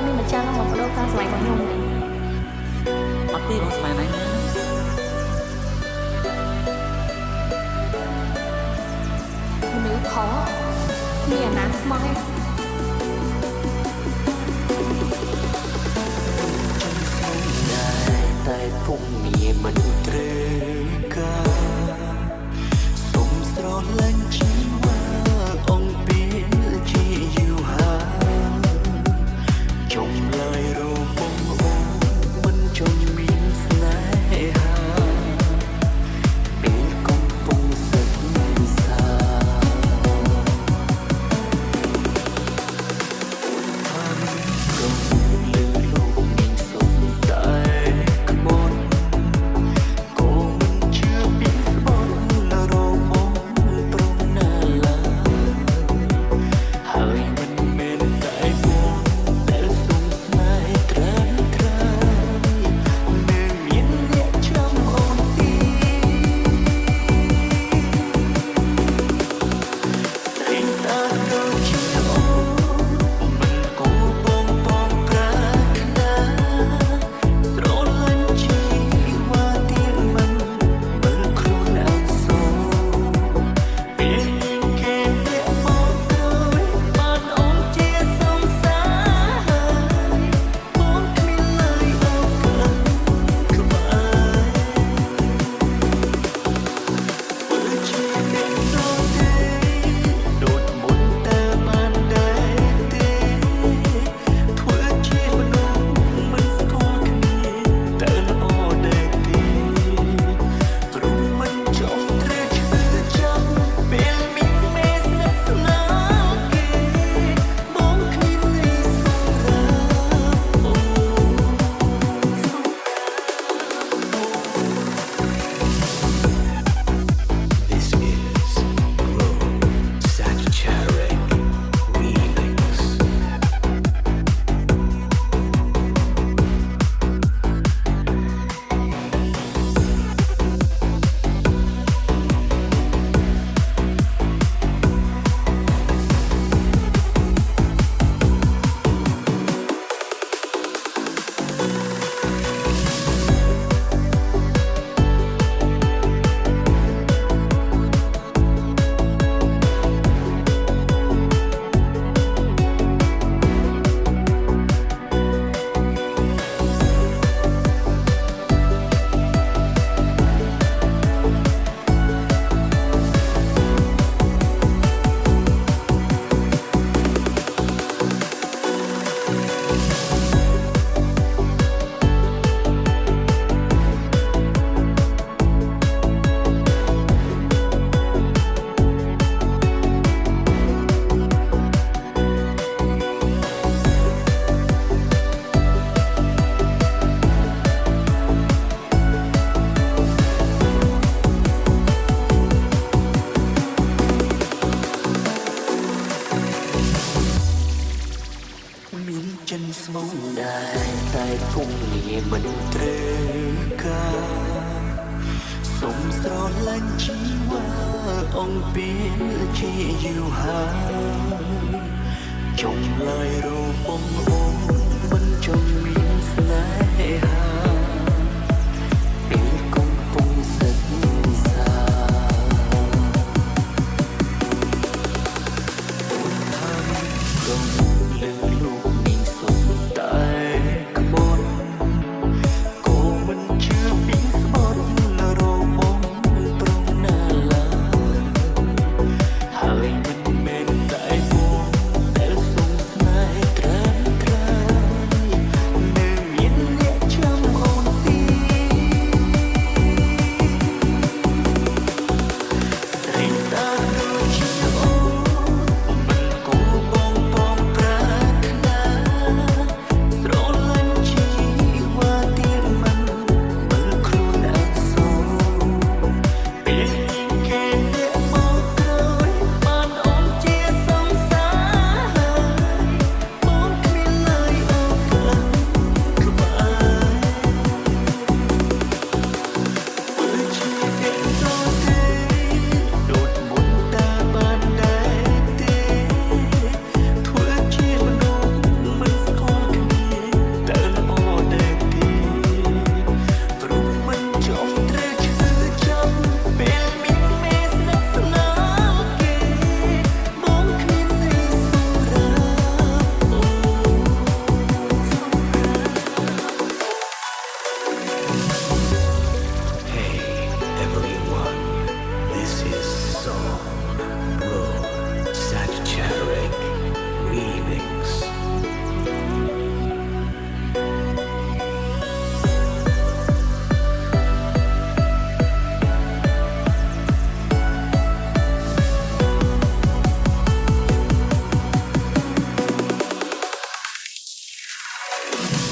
មានម្ចាស់នឹងមកបដូរការស្បែករបស់ខ្ញុំអត់ទេបងស្បែកណាណាមនុស្សខមានអាណាស្មោះឯងតែពុំមានមិនត្រូវការសុំស្រលាញ់ជីវ៉ាអង្គពីជាយូរហើយចុងឡើយរបងអូនមិនចង់មានស្នេហាពេលកំពុងសិក្សាព្រមលើលោកមានសុខតែខ្មោចក៏មិនជឿពីស្បត់របងព្រមណាឡើយហើយមិនមែនតែបងដែលសុំស្នេហ៍ត្រាំត្រានៅមានអ្នកចាំអូនទីតែតាទៅជាអូនមិនគួរបងប្រាថ្នាស្រលាញ់ជីវ៉ាទៀតមិនមើលខ្លួនឯងសោពេលមានគេអ្នកមកក្រោយបានអូនជាសង្សារបងគ្មានឡើយអូនក្លាក្បែរធ្វើជាអ្នកដូចទេដូចមុនតើបានដែរទេធ្វើជាមនុស្សមិនស្គាល់គ្នាតែល្អដែរទេព្រមមិនចង់ត្រូវឈឺចាំពេលមានមេស្និទ្ធស្នាលគេបងគ្មានន័យសម្រាប់អូន This is Glow Sagittarius Remix. មានចិនស្មងដែរតែពុំងារមិនត្រូវការសុំស្រលាញ់ជីវ៉ាអង្គពីជាយូរហើយចុងឡើយរបងអូនមិនចង់មានស្នេហាពេលកំពុងសិក្សា ព្រមលើលោកមានសុខតែខ្មោចក៏មិនជឿពីស្បត់របងព្រមណាឡើយហើយមិនមែនតែបងដែលសុំស្នេហ៍ត្រាំត្រា 내